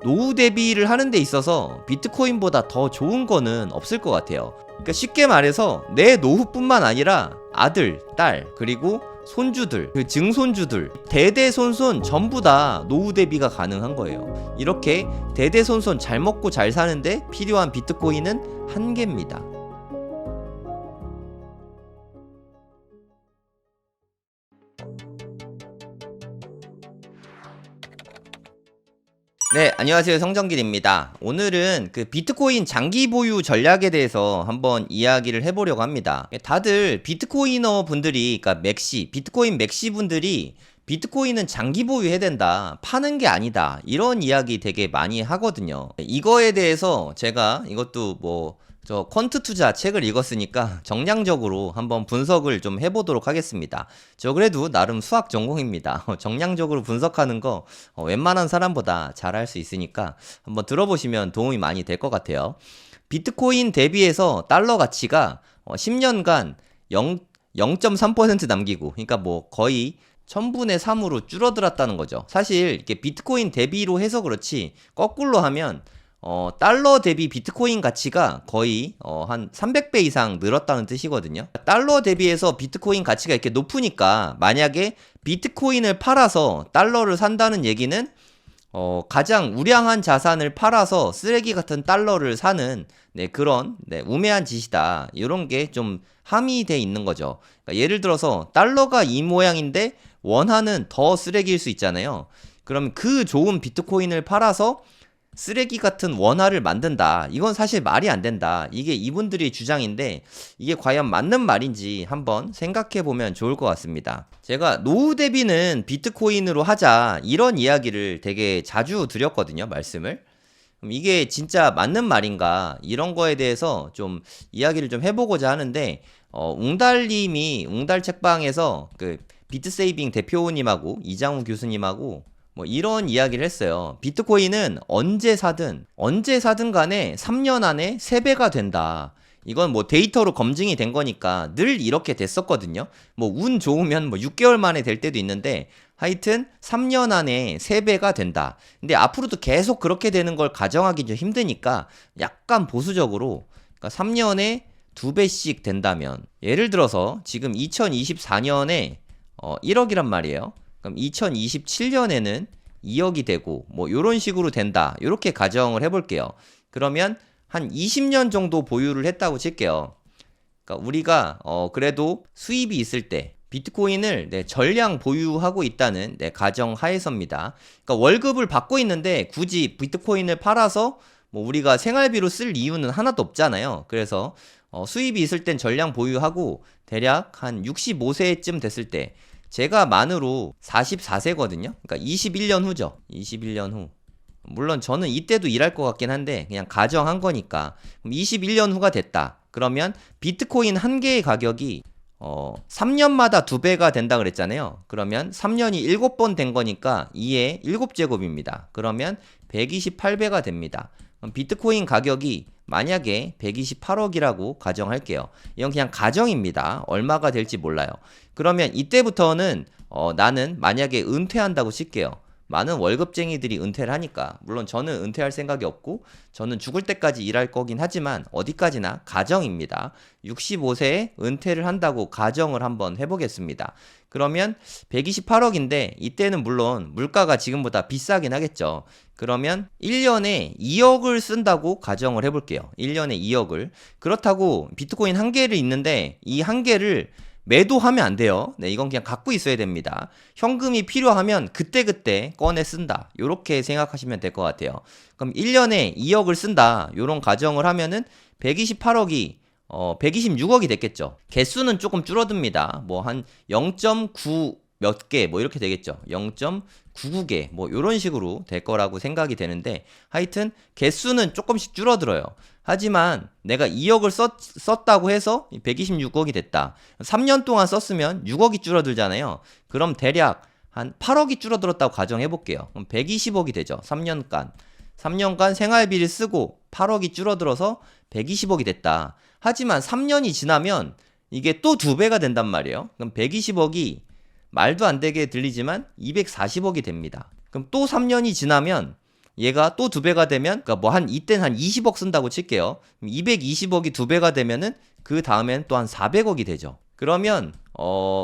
노후 대비를 하는 데 있어서 비트코인보다 더 좋은 거는 없을 것 같아요. 그러니까 쉽게 말해서 내 노후뿐만 아니라 아들, 딸, 그리고 손주들, 그 증손주들, 대대손손 전부 다 노후 대비가 가능한 거예요. 이렇게 대대손손 잘 먹고 잘 사는데 필요한 비트코인은 한 개입니다. 네, 안녕하세요. 성정길입니다. 오늘은 그 비트코인 장기 보유 전략에 대해서 한번 이야기를 해보려고 합니다. 다들 비트코이너 분들이, 그러니까 비트코인 맥시 분들이 비트코인은 장기 보유해야 된다, 파는 게 아니다, 이런 이야기 되게 많이 하거든요. 이거에 대해서 제가 이것도 저 퀀트 투자 책을 읽었으니까 정량적으로 한번 분석을 좀 해보도록 하겠습니다. 저 그래도 나름 수학 전공입니다. 정량적으로 분석하는 거 웬만한 사람보다 잘할 수 있으니까 한번 들어보시면 도움이 많이 될 것 같아요. 비트코인 대비해서 달러 가치가 10년간 0.3% 남기고, 그러니까 뭐 거의 1000분의 3으로 줄어들었다는 거죠. 사실 이렇게 비트코인 대비로 해서 그렇지 거꾸로 하면 달러 대비 비트코인 가치가 거의 한 300배 이상 늘었다는 뜻이거든요. 달러 대비해서 비트코인 가치가 이렇게 높으니까 만약에 비트코인을 팔아서 달러를 산다는 얘기는 가장 우량한 자산을 팔아서 쓰레기 같은 달러를 사는 그런 우매한 짓이다. 이런 게 좀 함의돼 있는 거죠. 그러니까 예를 들어서 달러가 이 모양인데 원화는 더 쓰레기일 수 있잖아요. 그럼 그 좋은 비트코인을 팔아서 쓰레기 같은 원화를 만든다. 이건 사실 말이 안 된다. 이게 이분들의 주장인데 이게 과연 맞는 말인지 한번 생각해 보면 좋을 것 같습니다. 제가 노후 대비는 비트코인으로 하자, 이런 이야기를 되게 자주 드렸거든요, 말씀을. 그럼 이게 진짜 맞는 말인가, 이런 거에 대해서 좀 이야기를 좀 해보고자 하는데, 웅달님이 웅달 책방에서 그 비트세이빙 대표님하고 이장우 교수님하고 뭐 이런 이야기를 했어요. 비트코인은 언제 사든 간에 3년 안에 3배가 된다. 이건 뭐 데이터로 검증이 된 거니까 늘 이렇게 됐었거든요. 뭐 운 좋으면 뭐 6개월 만에 될 때도 있는데 하여튼 3년 안에 3배가 된다. 근데 앞으로도 계속 그렇게 되는 걸 가정하기 좀 힘드니까 약간 보수적으로, 그러니까 3년에 2배씩 된다면, 예를 들어서 지금 2024년에 1억이란 말이에요. 그럼 2027년에는 2억이 되고 뭐 이런 식으로 된다. 이렇게 가정을 해볼게요. 그러면 한 20년 정도 보유를 했다고 칠게요. 그러니까 우리가 그래도 수입이 있을 때 비트코인을 전량 보유하고 있다는 가정 하에서입니다. 그러니까 월급을 받고 있는데 굳이 비트코인을 팔아서 뭐 우리가 생활비로 쓸 이유는 하나도 없잖아요. 그래서 수입이 있을 땐 전량 보유하고 대략 한 65세쯤 됐을 때, 제가 만으로 44세거든요. 그러니까 21년 후죠. 21년 후. 물론 저는 이때도 일할 것 같긴 한데 그냥 가정한 거니까. 그럼 21년 후가 됐다. 그러면 비트코인 한 개의 가격이 3년마다 2배가 된다 그랬잖아요. 그러면 3년이 7번 된 거니까 2의 7제곱입니다. 그러면 128배가 됩니다. 그럼 비트코인 가격이 만약에 128억이라고 가정할게요. 이건 그냥 가정입니다. 얼마가 될지 몰라요. 그러면 이때부터는 나는 만약에 은퇴한다고 칠게요. 많은 월급쟁이들이 은퇴를 하니까, 물론 저는 은퇴할 생각이 없고 저는 죽을 때까지 일할 거긴 하지만 어디까지나 가정입니다. 65세에 은퇴를 한다고 가정을 한번 해보겠습니다. 그러면 128억인데 이때는 물론 물가가 지금보다 비싸긴 하겠죠. 그러면 1년에 2억을 쓴다고 가정을 해볼게요. 1년에 2억을. 그렇다고 비트코인 한 개를 있는데 이 한 개를 매도하면 안 돼요. 이건 그냥 갖고 있어야 됩니다. 현금이 필요하면 그때그때 꺼내 쓴다. 요렇게 생각하시면 될 것 같아요. 그럼 1년에 2억을 쓴다. 요런 가정을 하면은 128억이 126억이 됐겠죠. 개수는 조금 줄어듭니다. 뭐 한 0.9 몇 개 뭐 이렇게 되겠죠. 0.99개 뭐 이런 식으로 될 거라고 생각이 되는데, 하여튼 개수는 조금씩 줄어들어요. 하지만 내가 2억을 썼다고 해서 126억이 됐다. 3년 동안 썼으면 6억이 줄어들잖아요. 그럼 대략 한 8억이 줄어들었다고 가정해 볼게요. 그럼 120억이 되죠. 3년간 생활비를 쓰고 8억이 줄어들어서 120억이 됐다. 하지만 3년이 지나면 이게 또 2배가 된단 말이에요. 그럼 120억이 말도 안 되게 들리지만 240억이 됩니다. 그럼 또 3년이 지나면 얘가 또 2배가 되면, 그러니까 뭐 이땐 한 20억 쓴다고 칠게요. 220억이 2배가 되면은 그 다음엔 또 한 400억이 되죠. 그러면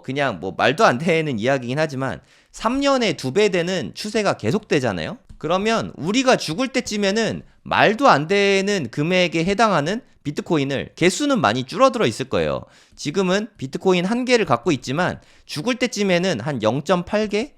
그냥 뭐 말도 안 되는 이야기긴 하지만 3년에 2배 되는 추세가 계속되잖아요. 그러면 우리가 죽을 때쯤에는 말도 안 되는 금액에 해당하는 비트코인을 개수는 많이 줄어들어 있을 거예요. 지금은 비트코인 1개를 갖고 있지만 죽을 때쯤에는 한 0.8개,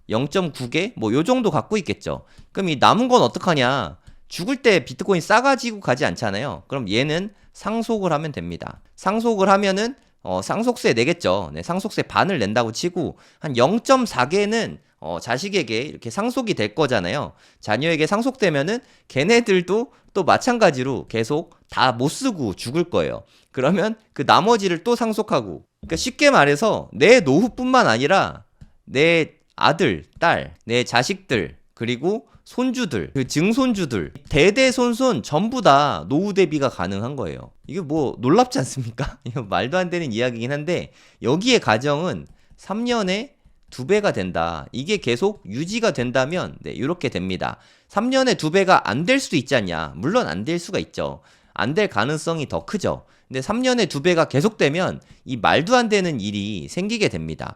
0.9개 뭐 요 정도 갖고 있겠죠. 그럼 이 남은 건 어떡하냐? 죽을 때 비트코인 싸가지고 가지 않잖아요. 그럼 얘는 상속을 하면 됩니다. 상속을 하면은 상속세 내겠죠. 네, 상속세 반을 낸다고 치고 한 0.4개는 자식에게 이렇게 상속이 될 거잖아요. 자녀에게 상속되면은 걔네들도 또 마찬가지로 계속 다 못 쓰고 죽을 거예요. 그러면 그 나머지를 또 상속하고. 그러니까 쉽게 말해서 내 노후뿐만 아니라 내 아들, 딸, 내 자식들, 그리고 손주들, 그 증손주들, 대대손손 전부 다 노후 대비가 가능한 거예요. 이게 뭐 놀랍지 않습니까? 이거 말도 안 되는 이야기긴 한데 여기에 가정은 3년에 2배가 된다. 이게 계속 유지가 된다면 네, 이렇게 됩니다. 3년에 2배가 안 될 수도 있지 않냐? 물론 안 될 수가 있죠. 안 될 가능성이 더 크죠. 근데 3년에 2배가 계속되면 이 말도 안 되는 일이 생기게 됩니다.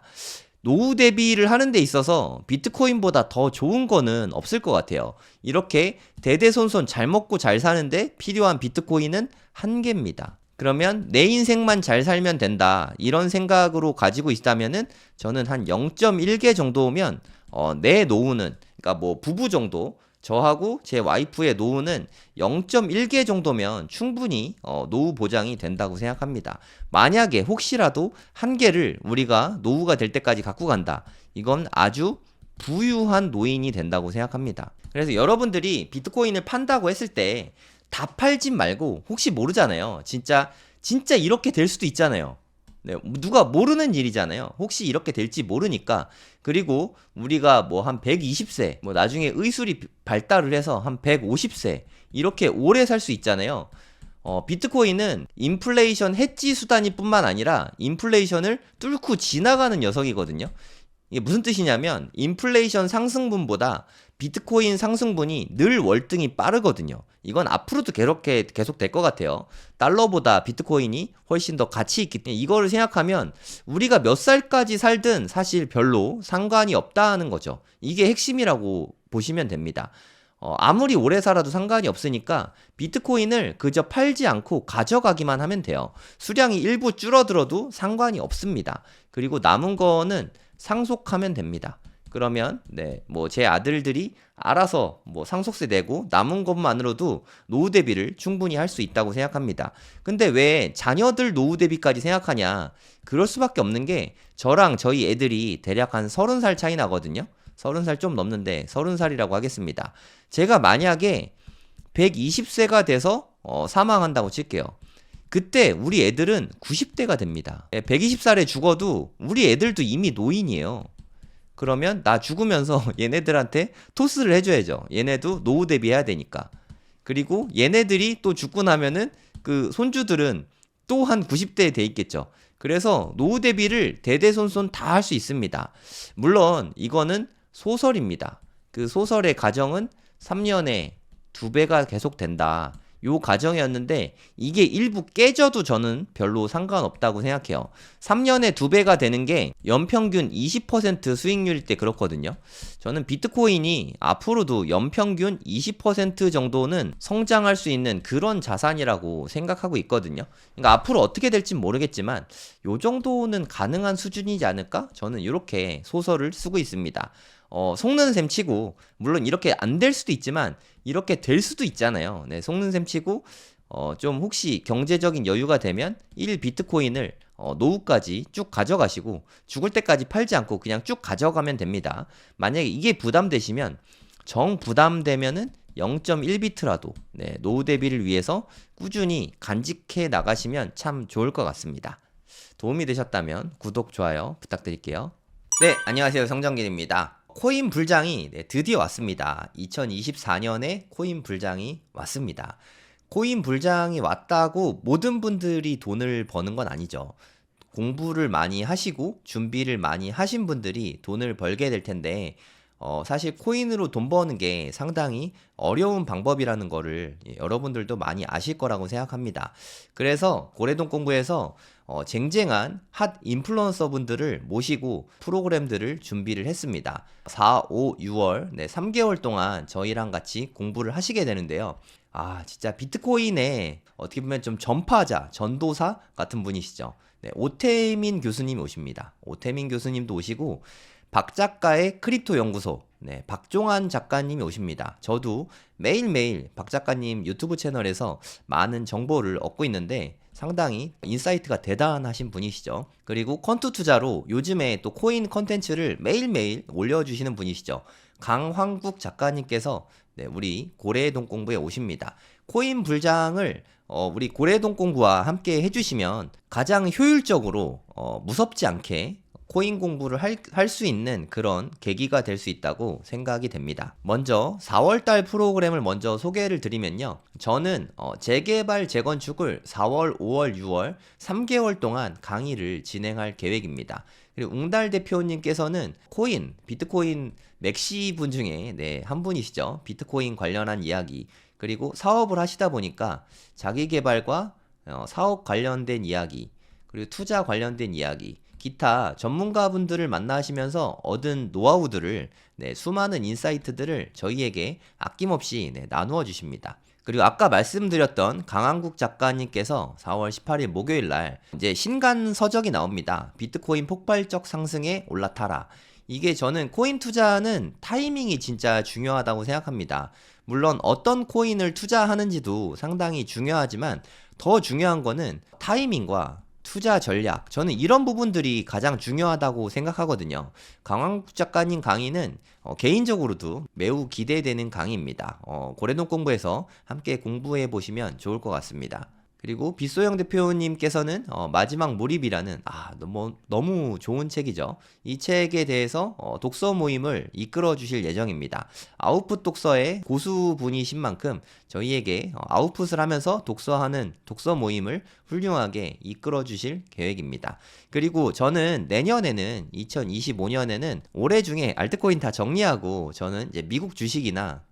노후 대비를 하는 데 있어서 비트코인보다 더 좋은 거는 없을 것 같아요. 이렇게 대대손손 잘 먹고 잘 사는데 필요한 비트코인은 1개입니다. 그러면 내 인생만 잘 살면 된다. 이런 생각으로 가지고 있다면은 저는 한 0.1개 정도면 내 노후는, 그러니까 뭐 부부 정도, 저하고 제 와이프의 노후는 0.1개 정도면 충분히 노후 보장이 된다고 생각합니다. 만약에 혹시라도 1개를 우리가 노후가 될 때까지 갖고 간다. 이건 아주 부유한 노인이 된다고 생각합니다. 그래서 여러분들이 비트코인을 판다고 했을 때 다 팔진 말고, 혹시 모르잖아요. 진짜 이렇게 될 수도 있잖아요. 네, 누가 모르는 일이잖아요. 혹시 이렇게 될지 모르니까. 그리고 우리가 뭐 한 120세, 뭐 나중에 의술이 발달을 해서 한 150세 이렇게 오래 살 수 있잖아요. 비트코인은 인플레이션 해지 수단일 뿐만 아니라 인플레이션을 뚫고 지나가는 녀석이거든요. 이게 무슨 뜻이냐면 인플레이션 상승분보다 비트코인 상승분이 늘 월등히 빠르거든요. 이건 앞으로도 그렇게 계속 될 것 같아요. 달러보다 비트코인이 훨씬 더 가치 있기 때문에 이거를 생각하면 우리가 몇 살까지 살든 사실 별로 상관이 없다는 거죠. 이게 핵심이라고 보시면 됩니다. 아무리 오래 살아도 상관이 없으니까 비트코인을 그저 팔지 않고 가져가기만 하면 돼요. 수량이 일부 줄어들어도 상관이 없습니다. 그리고 남은 거는 상속하면 됩니다. 그러면 네, 뭐 제 아들들이 알아서 뭐 상속세 내고 남은 것만으로도 노후 대비를 충분히 할 수 있다고 생각합니다. 근데 왜 자녀들 노후 대비까지 생각하냐? 그럴 수밖에 없는 게 저랑 저희 애들이 대략 한 30살 차이 나거든요. 30살 좀 넘는데 30살이라고 하겠습니다. 제가 만약에 120세가 돼서 사망한다고 칠게요. 그때 우리 애들은 90대가 됩니다. 120살에 죽어도 우리 애들도 이미 노인이에요. 그러면 나 죽으면서 얘네들한테 토스를 해줘야죠. 얘네도 노후 대비해야 되니까. 그리고 얘네들이 또 죽고 나면은 그 손주들은 또 한 90대에 돼 있겠죠. 그래서 노후 대비를 대대손손 다 할 수 있습니다. 물론 이거는 소설입니다. 그 소설의 가정은 3년에 2배가 계속 된다. 요 가정이었는데 이게 일부 깨져도 저는 별로 상관없다고 생각해요. 3년에 2배가 되는 게 연평균 20% 수익률일 때 그렇거든요. 저는 비트코인이 앞으로도 연평균 20% 정도는 성장할 수 있는 그런 자산이라고 생각하고 있거든요. 그러니까 앞으로 어떻게 될진 모르겠지만 요 정도는 가능한 수준이지 않을까? 저는 이렇게 소설을 쓰고 있습니다. 속는 셈 치고, 물론 이렇게 안 될 수도 있지만 이렇게 될 수도 있잖아요. 네, 속는 셈 치고 좀 혹시 경제적인 여유가 되면 1 비트코인을 노후까지 쭉 가져가시고 죽을 때까지 팔지 않고 그냥 쭉 가져가면 됩니다. 만약에 이게 부담되시면 정 부담되면은 0.1비트라도 네, 노후 대비를 위해서 꾸준히 간직해 나가시면 참 좋을 것 같습니다. 도움이 되셨다면 구독, 좋아요 부탁드릴게요. 네, 안녕하세요. 성정길입니다. 코인 불장이 드디어 왔습니다. 2024년에 코인 불장이 왔습니다. 코인 불장이 왔다고 모든 분들이 돈을 버는 건 아니죠. 공부를 많이 하시고 준비를 많이 하신 분들이 돈을 벌게 될 텐데 사실 코인으로 돈 버는 게 상당히 어려운 방법이라는 거를 여러분들도 많이 아실 거라고 생각합니다. 그래서 고래동 공부에서 쟁쟁한 핫 인플루언서 분들을 모시고 프로그램들을 준비를 했습니다. 4, 5, 6월 3개월 동안 저희랑 같이 공부를 하시게 되는데요. 진짜 비트코인의 어떻게 보면 좀 전파자, 전도사 같은 분이시죠. 오태민 교수님이 오십니다. 오태민 교수님도 오시고 박 작가의 크립토 연구소, 박종환 작가님이 오십니다. 저도 매일매일 박 작가님 유튜브 채널에서 많은 정보를 얻고 있는데 상당히 인사이트가 대단하신 분이시죠. 그리고 퀀투 투자로 요즘에 또 코인 컨텐츠를 매일매일 올려주시는 분이시죠. 강황국 작가님께서 우리 고래동 공부에 오십니다. 코인 불장을 우리 고래동 공부와 함께 해주시면 가장 효율적으로 무섭지 않게 코인 공부를 할 수 있는 그런 계기가 될 수 있다고 생각이 됩니다. 먼저 4월달 프로그램을 먼저 소개를 드리면요. 저는 재개발 재건축을 4월, 5월, 6월 3개월 동안 강의를 진행할 계획입니다. 그리고 웅달 대표님께서는 비트코인 맥시 분 중에 한 분이시죠. 비트코인 관련한 이야기, 그리고 사업을 하시다 보니까 자기 개발과 사업 관련된 이야기, 그리고 투자 관련된 이야기, 기타 전문가분들을 만나시면서 얻은 노하우들을 수많은 인사이트들을 저희에게 아낌없이 나누어 주십니다. 그리고 아까 말씀드렸던 강한국 작가님께서 4월 18일 목요일 날 이제 신간 서적이 나옵니다. 비트코인 폭발적 상승에 올라타라. 이게 저는 코인 투자는 타이밍이 진짜 중요하다고 생각합니다. 물론 어떤 코인을 투자하는지도 상당히 중요하지만 더 중요한 거는 타이밍과 투자 전략, 저는 이런 부분들이 가장 중요하다고 생각하거든요. 강황국 작가님 강의는 개인적으로도 매우 기대되는 강의입니다. 고래동 공부에서 함께 공부해 보시면 좋을 것 같습니다. 그리고 빗소영 대표님께서는 마지막 몰입이라는 너무 좋은 책이죠. 이 책에 대해서 독서 모임을 이끌어 주실 예정입니다. 아웃풋 독서의 고수분이신 만큼 저희에게 아웃풋을 하면서 독서하는 독서 모임을 훌륭하게 이끌어 주실 계획입니다. 그리고 저는 내년에는 2025년에는 올해 중에 알트코인 다 정리하고 저는 이제 미국 주식이나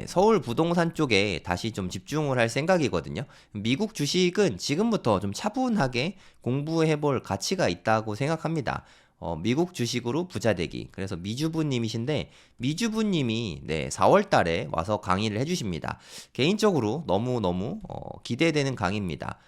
서울 부동산 쪽에 다시 좀 집중을 할 생각이거든요. 미국 주식은 지금부터 좀 차분하게 공부해 볼 가치가 있다고 생각합니다. 미국 주식으로 부자 되기. 그래서 미주부님이신데, 미주부님이 4월 달에 와서 강의를 해주십니다. 개인적으로 너무너무 기대되는 강의입니다.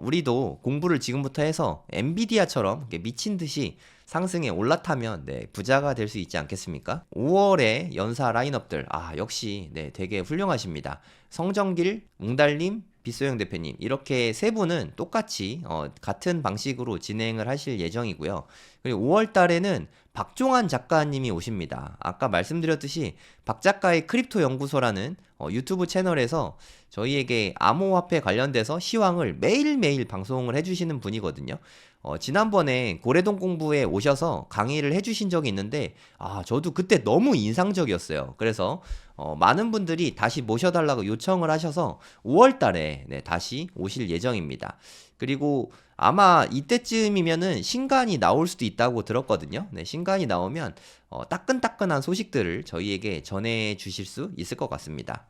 우리도 공부를 지금부터 해서 엔비디아처럼 미친 듯이 상승에 올라타면 부자가 될 수 있지 않겠습니까? 5월에 연사 라인업들 역시 되게 훌륭하십니다. 성정길, 웅달님, 빗소영 대표님 이렇게 세 분은 똑같이 같은 방식으로 진행을 하실 예정이고요. 그리고 5월 달에는 박종환 작가님이 오십니다. 아까 말씀드렸듯이 박 작가의 크립토 연구소라는 유튜브 채널에서 저희에게 암호화폐 관련돼서 시황을 매일매일 방송을 해주시는 분이거든요. 지난번에 고래동 공부에 오셔서 강의를 해주신 적이 있는데 저도 그때 너무 인상적이었어요. 그래서 많은 분들이 다시 모셔달라고 요청을 하셔서 5월 달에 다시 오실 예정입니다. 그리고 아마 이때쯤이면은 신간이 나올 수도 있다고 들었거든요. 신간이 나오면 따끈따끈한 소식들을 저희에게 전해 주실 수 있을 것 같습니다.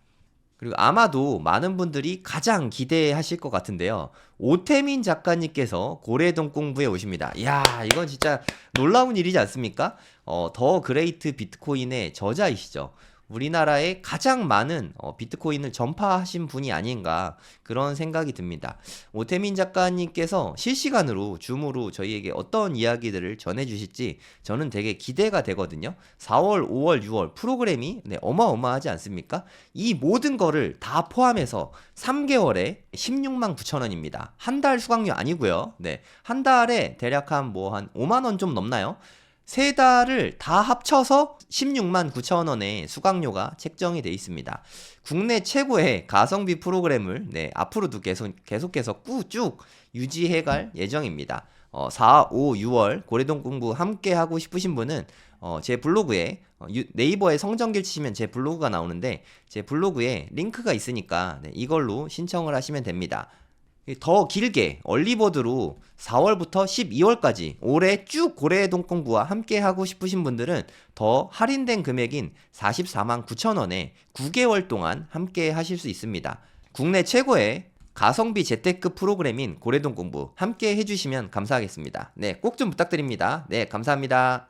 그리고 아마도 많은 분들이 가장 기대하실 것 같은데요. 오태민 작가님께서 고래동 공부에 오십니다. 이야, 이건 진짜 놀라운 일이지 않습니까? 더 그레이트 비트코인의 저자이시죠. 우리나라에 가장 많은 비트코인을 전파하신 분이 아닌가 그런 생각이 듭니다. 오태민 작가님께서 실시간으로 줌으로 저희에게 어떤 이야기들을 전해주실지 저는 되게 기대가 되거든요. 4월, 5월, 6월 프로그램이 어마어마하지 않습니까? 이 모든 거를 다 포함해서 3개월에 16만 9천 원입니다. 한 달 수강료 아니고요. 한 달에 대략 한 5만 원 좀 넘나요? 세 달을 다 합쳐서 16만 9천 원의 수강료가 책정이 되어 있습니다. 국내 최고의 가성비 프로그램을 앞으로도 계속해서 쭉 유지해갈 예정입니다. 4, 5, 6월 고래동 공부 함께 하고 싶으신 분은 제 블로그에 네이버에 성정길 치시면 제 블로그가 나오는데 제 블로그에 링크가 있으니까 이걸로 신청을 하시면 됩니다. 더 길게 얼리버드로 4월부터 12월까지 올해 쭉 고래동 공부와 함께 하고 싶으신 분들은 더 할인된 금액인 44만 9천 원에 9개월 동안 함께 하실 수 있습니다. 국내 최고의 가성비 재테크 프로그램인 고래동 공부 함께 해주시면 감사하겠습니다. 네, 꼭 좀 부탁드립니다. 네, 감사합니다.